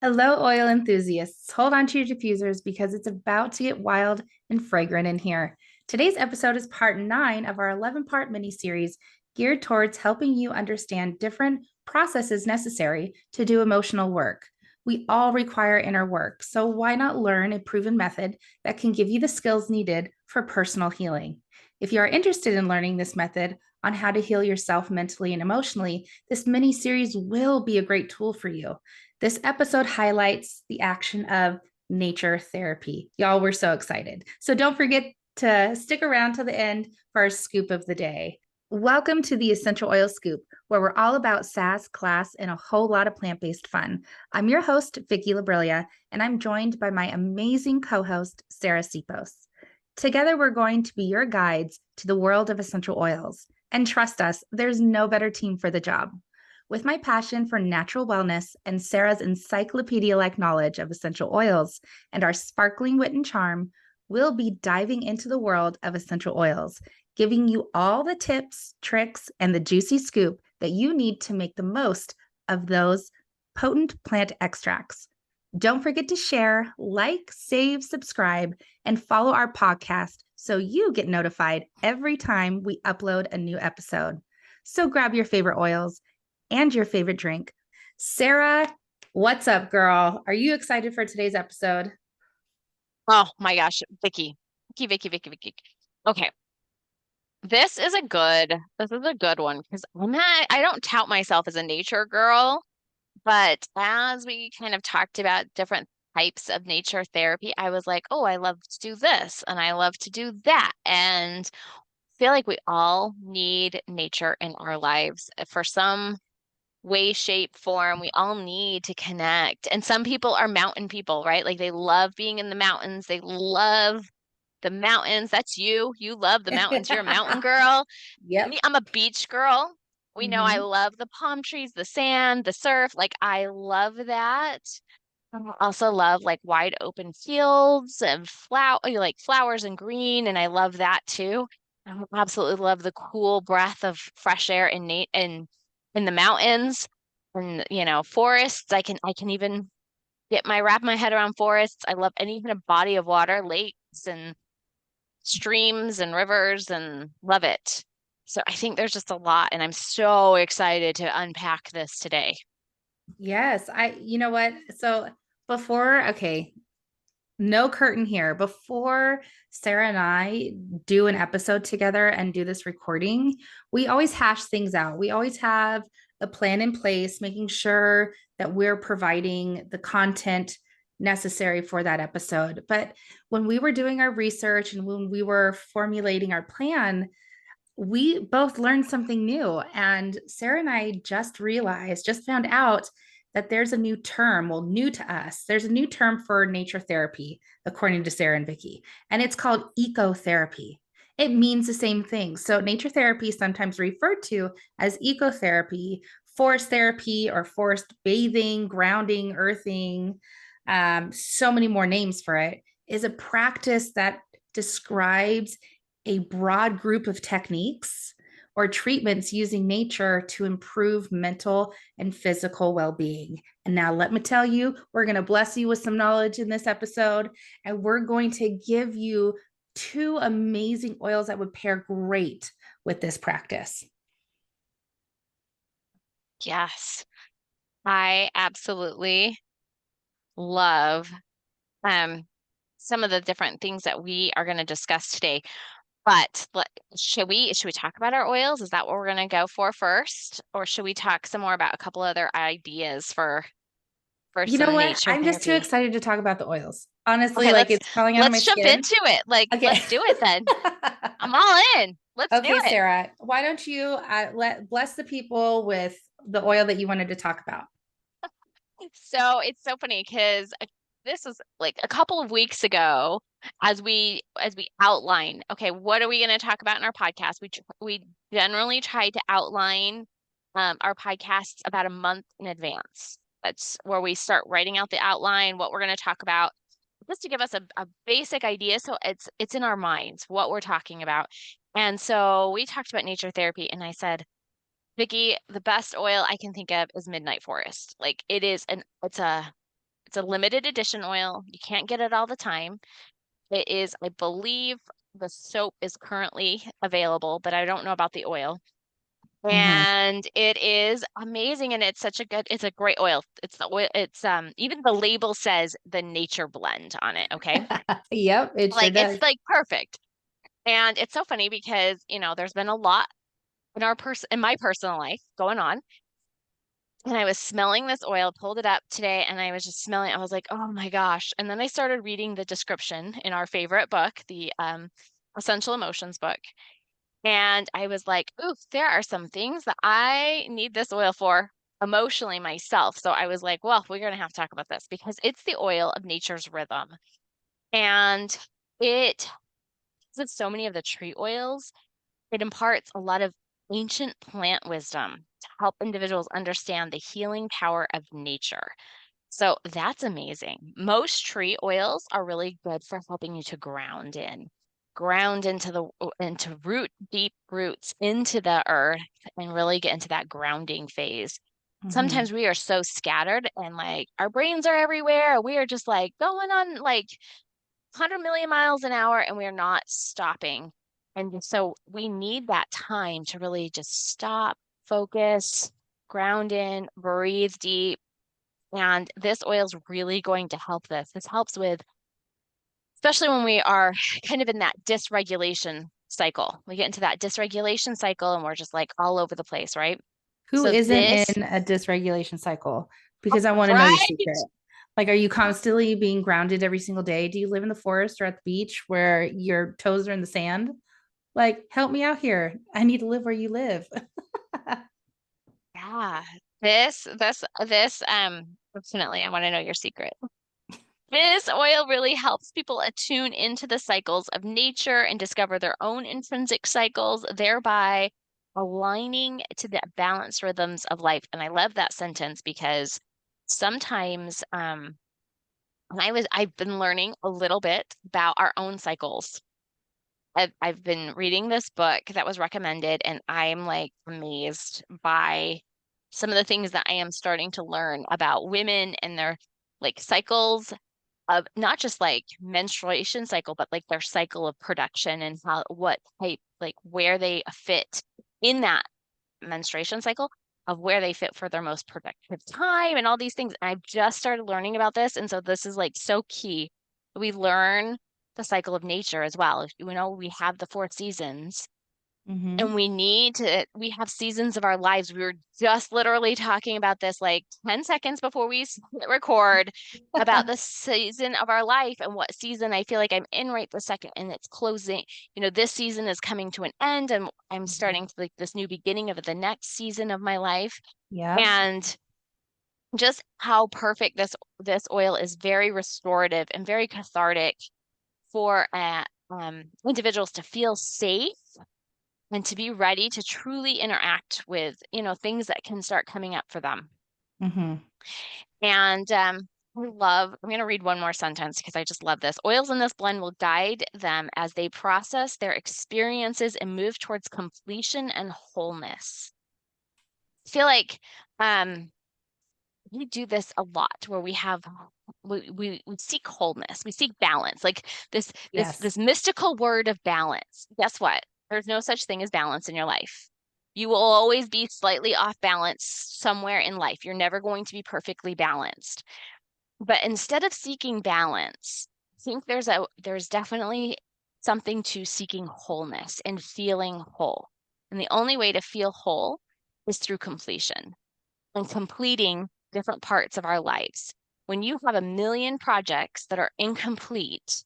Hello, oil enthusiasts. Hold on to your diffusers because it's about to get wild and fragrant in here. Today's episode is part 9 of our 11-part mini-series geared towards helping you understand different processes necessary to do emotional work. We all require inner work, so why not learn a proven method that can give you the skills needed for personal healing? If you are interested in learning this method on how to heal yourself mentally and emotionally, this mini-series will be a great tool for you. This episode highlights the action of nature therapy. Y'all, we're so excited. So don't forget to stick around to the end for our scoop of the day. Welcome to the Essential Oil Scoop, where we're all about sass, class, and a whole lot of plant-based fun. I'm your host, Vicki Labrilia, and I'm joined by my amazing co-host, Sarah Sipos. Together, we're going to be your guides to the world of essential oils. And trust us, there's no better team for the job. With my passion for natural wellness and Sarah's encyclopedia-like knowledge of essential oils and our sparkling wit and charm, we'll be diving into the world of essential oils, giving you all the tips, tricks, and the juicy scoop that you need to make the most of those potent plant extracts. Don't forget to share, like, save, subscribe, and follow our podcast so you get notified every time we upload a new episode. So grab your favorite oils and your favorite drink. Sarah, what's up, girl? Are you excited for today's episode? Oh my gosh, Vicky. Okay. This is a good one because I don't tout myself as a nature girl, but as we kind of talked about different types of nature therapy, I was like, oh, I love to do this and I love to do that. And I feel like we all need nature in our lives for some way, shape, form. We all need to connect. And some people are mountain people, right? Like they love being in the mountains. They love the mountains. That's you. You love the mountains. You're a mountain girl. Yep. Me, I'm a beach girl. We know I Mm-hmm. love the palm trees, the sand, the surf. Like I love that. I also love like wide open fields and like flowers and green, and I love that too. I absolutely love the cool breath of fresh air in the mountains and forests. I can even wrap my head around forests. I love and even a body of water, lakes and streams and rivers and love it. So I think there's just a lot, and I'm so excited to unpack this today. Yes, you know what? So okay, no curtain here. Before Sarah and I do an episode together and do this recording, we always hash things out. We always have a plan in place, making sure that we're providing the content necessary for that episode. But when we were doing our research and when we were formulating our plan, we both learned something new. And Sarah and I just found out that there's a new term, well, new to us. There's a new term for nature therapy, according to Sarah and Vicki, and it's called ecotherapy. It means the same thing. So, nature therapy is sometimes referred to as ecotherapy, forest therapy, or forest bathing, grounding, earthing, so many more names for it, is a practice that describes a broad group of techniques or treatments using nature to improve mental and physical well being. And now, let me tell you, we're going to bless you with some knowledge in this episode, and we're going to give you two amazing oils that would pair great with this practice. Yes, I absolutely love um some of the different things that we are going to discuss today. But should we talk about our oils? Is that what we're going to go for first, or should we talk some more about a couple other ideas for You know some what? nature I'm just too therapy? excited to talk about the oils. Honestly, Okay, like it's crawling out of my let's jump skin. into it. Like, Okay. let's do it then. I'm all in. Let's do Okay, it. Sarah, why don't you bless the people with the oil that you wanted to talk about? So it's so funny because this was like a couple of weeks ago as we outline, okay, what are we going to talk about in our podcast? We generally try to outline our podcasts about a month in advance. That's where we start writing out the outline, what we're going to talk about, just to give us a basic idea so it's in our minds what we're talking about. And so we talked about nature therapy, and I said, Vicky, the best oil I can think of is Midnight Forest. Like it's a It's a limited edition oil. You can't get it all the time. It is, I believe the soap is currently available, but I don't know about the oil. Mm-hmm. And it is amazing, and it's a great oil. It's the oil, it's even the label says the nature blend on it, okay? Yep, it sure Like it's does. like perfect. And it's so funny because, there's been a lot in my personal life going on. And I was smelling this oil, pulled it up today, and I was just smelling. I was like, oh my gosh. And then I started reading the description in our favorite book, the Essential Emotions book. And I was like, ooh, there are some things that I need this oil for emotionally myself. So I was like, well, we're going to have to talk about this because it's the oil of nature's rhythm. And it, with so many of the tree oils, it imparts a lot of ancient plant wisdom to help individuals understand the healing power of nature. So that's amazing. Most tree oils are really good for helping you to ground into deep roots into the earth and really get into that grounding phase. Mm-hmm. Sometimes we are so scattered and like our brains are everywhere. We are just like going on like 100 million miles an hour and we're not stopping. And so we need that time to really just stop, focus, ground in, breathe deep. And this oil is really going to help this. This helps with, especially when we are kind of in that dysregulation cycle. We get into that dysregulation cycle and we're just like all over the place, right? Who So isn't this, in a dysregulation cycle? Because I want to know your right? secret. Like, are you constantly being grounded every single day? Do you live in the forest or at the beach where your toes are in the sand? Like, help me out here. I need to live where you live. Yeah. Definitely, I want to know your secret. This oil really helps people attune into the cycles of nature and discover their own intrinsic cycles, thereby aligning to the balanced rhythms of life. And I love that sentence because sometimes I've been learning a little bit about our own cycles. I've been reading this book that was recommended, and I'm like amazed by some of the things that I am starting to learn about women and their like cycles of not just like menstruation cycle, but like their cycle of production and how what type, like where they fit in that menstruation cycle of where they fit for their most productive time and all these things. And I've just started learning about this. And so this is like so key. We learn the cycle of nature as well. We have the 4 seasons Mm-hmm. and we have seasons of our lives. We were just literally talking about this like 10 seconds before we record about the season of our life and what season I feel like I'm in right this second and it's closing. This season is coming to an end and I'm starting to like this new beginning of the next season of my life. Yep. And just how perfect this oil is, very restorative and very cathartic for individuals to feel safe and to be ready to truly interact with, things that can start coming up for them. Mm-hmm. And I'm going to read one more sentence because I just love this. Oils in this blend will guide them as they process their experiences and move towards completion and wholeness. I feel like we do this a lot where we seek wholeness, we seek balance, like Yes. this mystical word of balance. Guess what? There's no such thing as balance in your life. You will always be slightly off balance somewhere in life. You're never going to be perfectly balanced. But instead of seeking balance, I think there's definitely something to seeking wholeness and feeling whole. And the only way to feel whole is through completion and completing different parts of our lives. When you have a million projects that are incomplete,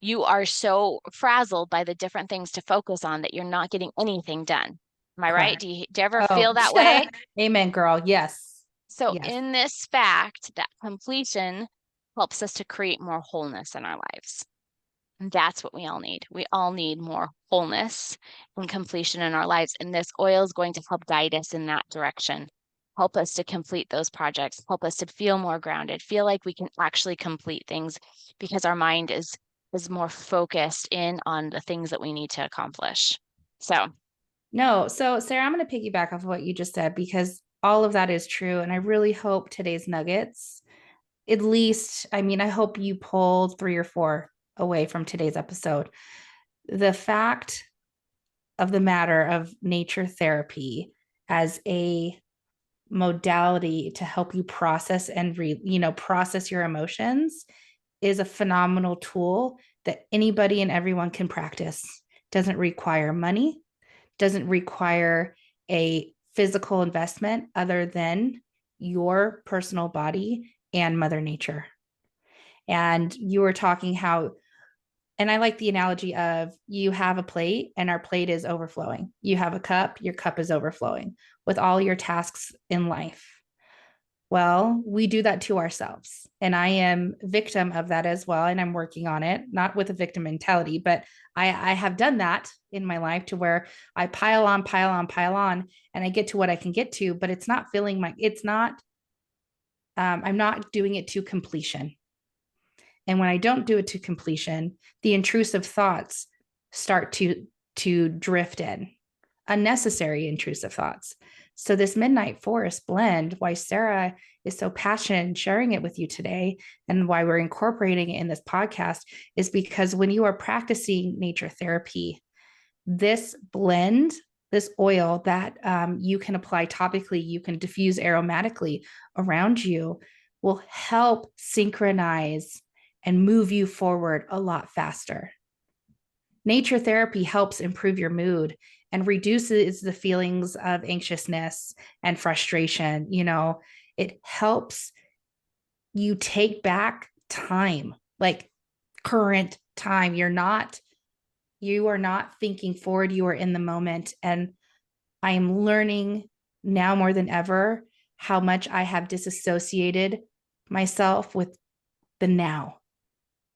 you are so frazzled by the different things to focus on that you're not getting anything done. Am I right? Correct. Do you ever Oh, feel that way? amen, girl. Yes. So, Yes. in this fact, that completion helps us to create more wholeness in our lives. And that's what we all need. We all need more wholeness and completion in our lives. And this oil is going to help guide us in that direction, help us to complete those projects, help us to feel more grounded, feel like we can actually complete things because our mind is more focused in on the things that we need to accomplish. So, No. So, Sarah, I'm going to piggyback off of what you just said because all of that is true. And I really hope today's nuggets at least, I mean, I hope you pulled 3 or 4 away from today's episode. The fact of the matter of nature therapy as a modality to help you process and process your emotions is a phenomenal tool that anybody and everyone can practice. Doesn't require money, doesn't require a physical investment other than your personal body and Mother Nature. And you were talking how, and I like the analogy of you have a plate and our plate is overflowing. You have a cup, your cup is overflowing with all your tasks in life. Well, we do that to ourselves. And I am a victim of that as well. And I'm working on it, not with a victim mentality, but I have done that in my life to where I pile on, pile on, pile on, and I get to what I can get to, but it's not filling it's not, I'm not doing it to completion. And when I don't do it to completion, the intrusive thoughts start to drift in, unnecessary intrusive thoughts. So this midnight forest blend, why Sarah is so passionate in sharing it with you today and why we're incorporating it in this podcast is because when you are practicing nature therapy, this blend, this oil that you can apply topically, you can diffuse aromatically around you, will help synchronize and move you forward a lot faster. Nature therapy helps improve your mood and reduces the feelings of anxiousness and frustration. It helps you take back time, like current time. You are not thinking forward, you are in the moment. And I am learning now more than ever how much I have disassociated myself with the now.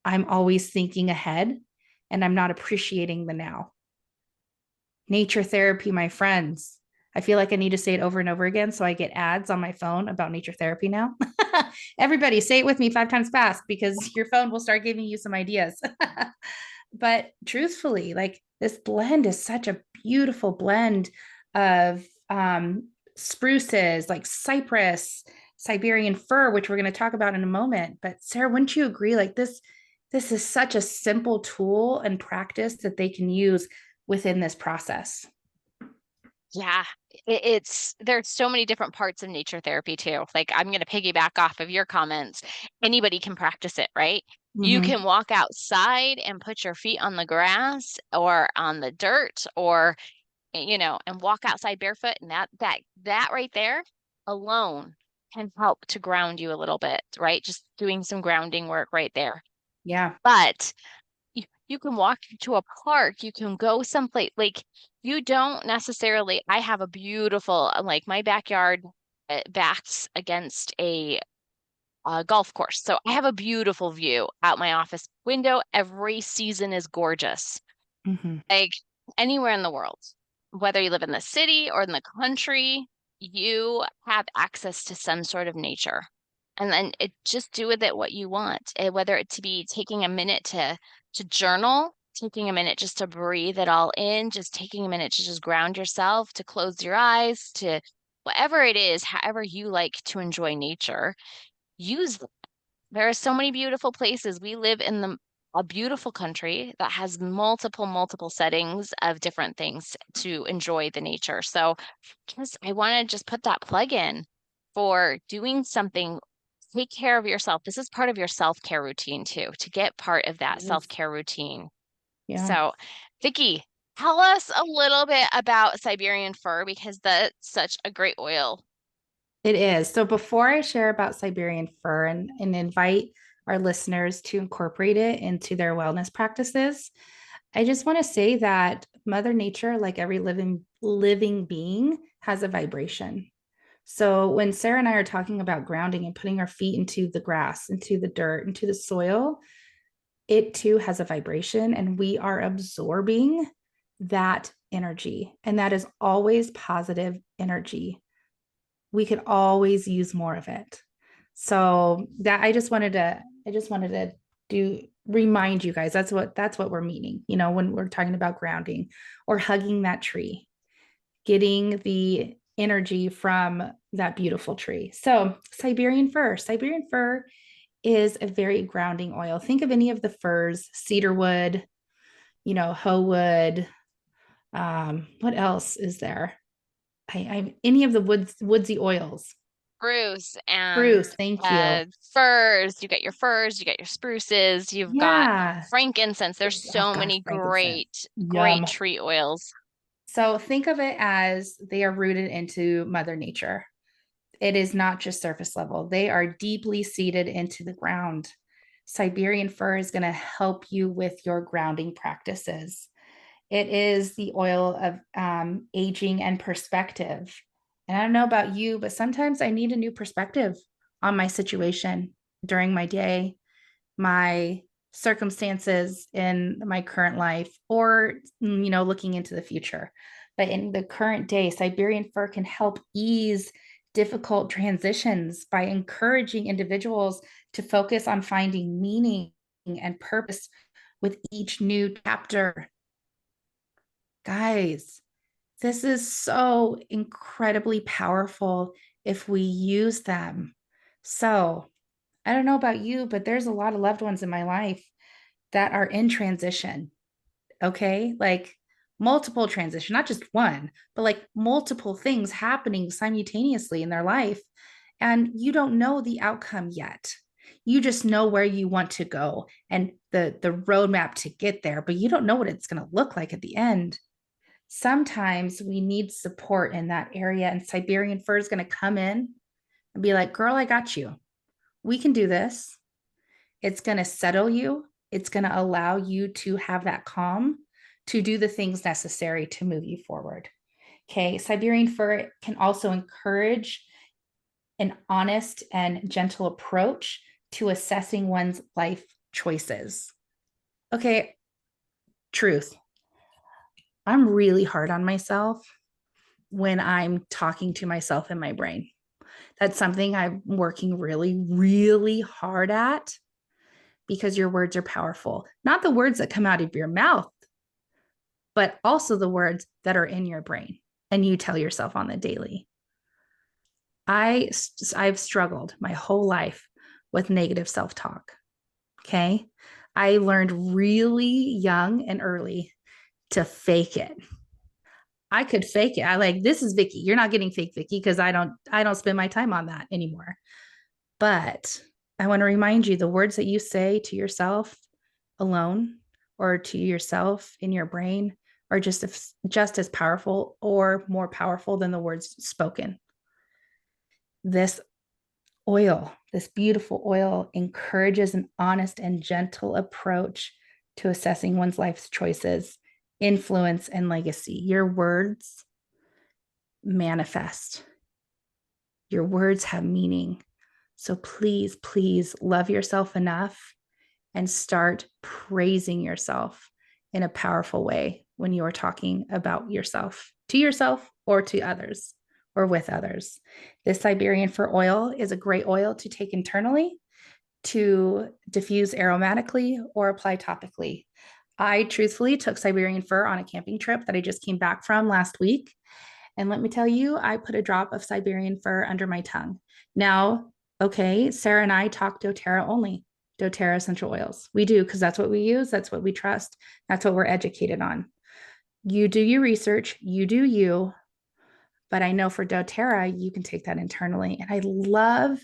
I'm always thinking ahead and I'm not appreciating the now. Nature therapy, my friends. I feel like I need to say it over and over again so I get ads on my phone about nature therapy now. Everybody say it with me 5 times fast because your phone will start giving you some ideas. But truthfully, like this blend is such a beautiful blend of spruces like cypress, Siberian fir, which we're going to talk about in a moment. But Sarah, wouldn't you agree? Like this is such a simple tool and practice that they can use within this process. Yeah, it's there's so many different parts of nature therapy too. Like I'm going to piggyback off of your comments. Anybody can practice it, right? You Mm-hmm. can walk outside and put your feet on the grass or on the dirt or and walk outside barefoot and that right there alone can help to ground you a little bit, right? Just doing some grounding work right there. Yeah. But you can walk to a park, you can go someplace like you don't necessarily. I have a beautiful like my backyard backs against a golf course. So I have a beautiful view out my office window. Every season is gorgeous. Mm-hmm. Like anywhere in the world, whether you live in the city or in the country, you have access to some sort of nature. And then just do with it what you want. Whether it to be taking a minute to journal, taking a minute just to breathe it all in, just taking a minute to just ground yourself, to close your eyes, to whatever it is, however you like to enjoy nature, use them. There are so many beautiful places. We live in a beautiful country that has multiple settings of different things to enjoy the nature. So just I want to just put that plug in for doing something. Take care of yourself. This is part of your self-care routine too, to get part of that Yes. self-care routine. Yeah. So, Vicki, tell us a little bit about Siberian fir because that's such a great oil. It is. So before I share about Siberian fir and invite our listeners to incorporate it into their wellness practices, I just want to say that Mother Nature, like every living being, has a vibration. So when Sarah and I are talking about grounding and putting our feet into the grass, into the dirt, into the soil, it too has a vibration and we are absorbing that energy. And that is always positive energy. We could always use more of it. So that I just wanted to do remind you guys that's what we're meaning, when we're talking about grounding or hugging that tree, getting the energy from that beautiful tree. So Siberian fir is a very grounding oil. Think of any of the firs, cedar wood, hoe wood. What else is there? Any of the woodsy oils. Spruce and Spruce, thank you. firs. You got your firs, you got your spruces, you've got Yeah. frankincense. There's Oh so gosh, many frankincense. great Yum. tree oils. So think of it as they are rooted into Mother Nature. It is not just surface level, they are deeply seated into the ground. Siberian fir is going to help you with your grounding practices. It is the oil of aging and perspective. And I don't know about you, but sometimes I need a new perspective on my situation during my day, my circumstances in my current life, or looking into the future. But in the current day, Siberian fir can help ease difficult transitions by encouraging individuals to focus on finding meaning and purpose with each new chapter. Guys, this is so incredibly powerful if we use them. So, I don't know about you, but there's a lot of loved ones in my life that are in transition. Okay. Like multiple transition, not just one, but like multiple things happening simultaneously in their life. And you don't know the outcome yet. You just know where you want to go and the roadmap to get there, but you don't know what it's going to look like at the end. Sometimes we need support in that area, and Siberian fir is going to come in and be like, girl, I got you. We can do this. It's going to settle you. It's going to allow you to have that calm to do the things necessary to move you forward. Okay. Siberian fir can also encourage an honest and gentle approach to assessing one's life choices. Okay. Truth. I'm really hard on myself when I'm talking to myself in my brain. That's something I'm working really, really hard at because your words are powerful. Not the words that come out of your mouth, but also the words that are in your brain and you tell yourself on the daily. I've struggled my whole life with negative self-talk. Okay? I learned really young and early to fake it. I could fake it. I like, this is Vicki. You're not getting fake Vicki because I don't spend my time on that anymore. But I want to remind you, the words that you say to yourself alone or to yourself in your brain are just as powerful or more powerful than the words spoken. This oil, this beautiful oil, encourages an honest and gentle approach to assessing one's life's choices, influence, and legacy. Your words manifest. Your words have meaning. So please, please love yourself enough and start praising yourself in a powerful way when you are talking about yourself to yourself or to others or with others. This Siberian fir oil is a great oil to take internally, to diffuse aromatically, or apply topically. I truthfully took Siberian fir on a camping trip that I just came back from last week. And let me tell you, I put a drop of Siberian fir under my tongue. Now, okay, Sarah and I talk doTERRA only, doTERRA essential oils. We do because that's what we use. That's what we trust. That's what we're educated on. You do your research, you do you. But I know for doTERRA, you can take that internally. And I love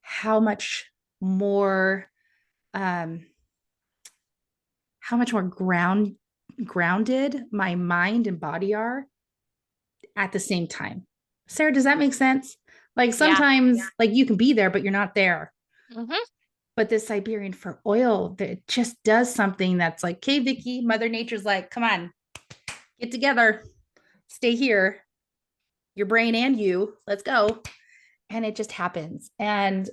how much more, um, grounded my mind and body are at the same time. Sarah, does that make sense? Like Yeah. sometimes, like you can be there, but you're not there. Hmm. But this Siberian fir oil that just does something that's like, okay, Vicki, Mother Nature's like, come on, get together, stay here, your brain and you, let's go. And it just happens. And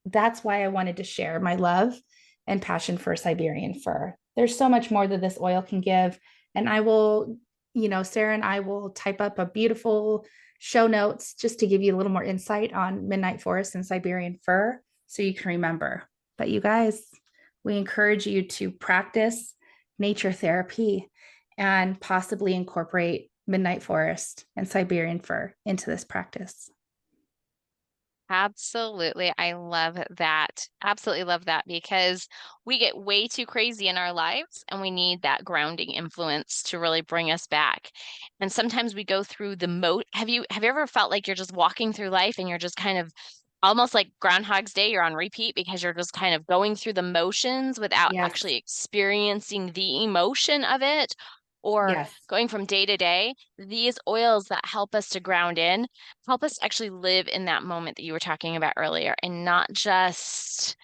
that's why I wanted to share my love and passion for Siberian fir. There's so much more that this oil can give. And I will, Sarah and I will type up a beautiful show notes just to give you a little more insight on midnight forest and Siberian fir so you can remember. But you guys, we encourage you to practice nature therapy and possibly incorporate midnight forest and Siberian fir into this practice. Absolutely. I love that. Absolutely love that because we get way too crazy in our lives and we need that grounding influence to really bring us back. And sometimes we go through the have you ever felt like you're just walking through life and you're just kind of almost like Groundhog's Day, you're on repeat because you're just kind of going through the motions without Yes. actually experiencing the emotion of it or Yes. going from day to day? These oils that help us to ground in help us actually live in that moment that you were talking about earlier and not just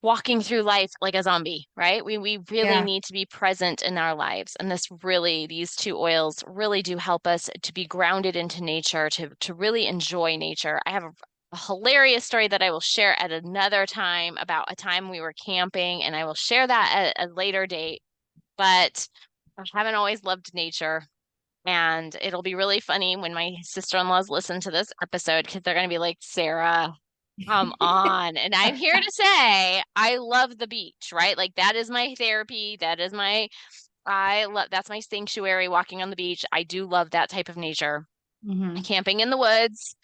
walking through life like a zombie, right? We really Yeah. need to be present in our lives. And these two oils really do help us to be grounded into nature, to really enjoy nature. I have a hilarious story that I will share at another time about a time we were camping, and I will share that at a later date. But I haven't always loved nature. And it'll be really funny when my sister-in-laws listen to this episode because they're going to be like, Sarah, come on. And I'm here to say, I love the beach, right? Like that is my therapy. That's my sanctuary walking on the beach. I do love that type of nature. Mhm. Camping in the woods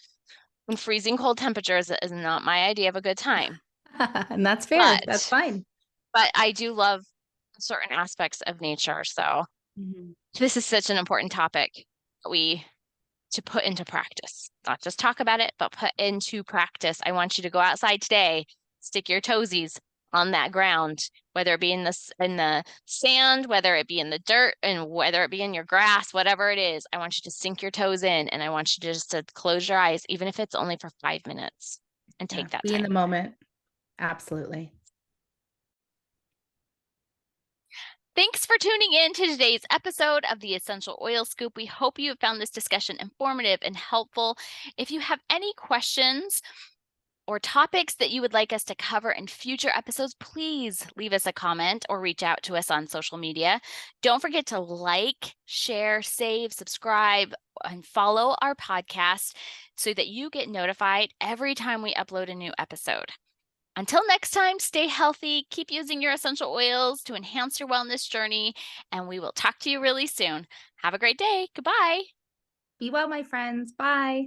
in freezing cold temperatures is not my idea of a good time. And that's fair. That's But, fine. but I do love certain aspects of nature. So Mhm. this is such an important topic that we to put into practice, not just talk about it, but put into practice. I want you to go outside today, stick your toesies on that ground, whether it be in the sand, whether it be in the dirt, and whether it be in your grass, whatever it is. I want you to sink your toes in, and I want you just to close your eyes, even if it's only for 5 minutes, and Yeah. take that Be in the time. moment. Absolutely. Thanks for tuning in to today's episode of the Essential Oil Scoop. We hope you have found this discussion informative and helpful. If you have any questions or topics that you would like us to cover in future episodes, please leave us a comment or reach out to us on social media. Don't forget to like, share, save, subscribe, and follow our podcast so that you get notified every time we upload a new episode. Until next time, stay healthy, keep using your essential oils to enhance your wellness journey, and we will talk to you really soon. Have a great day. Goodbye. Be well, my friends. Bye.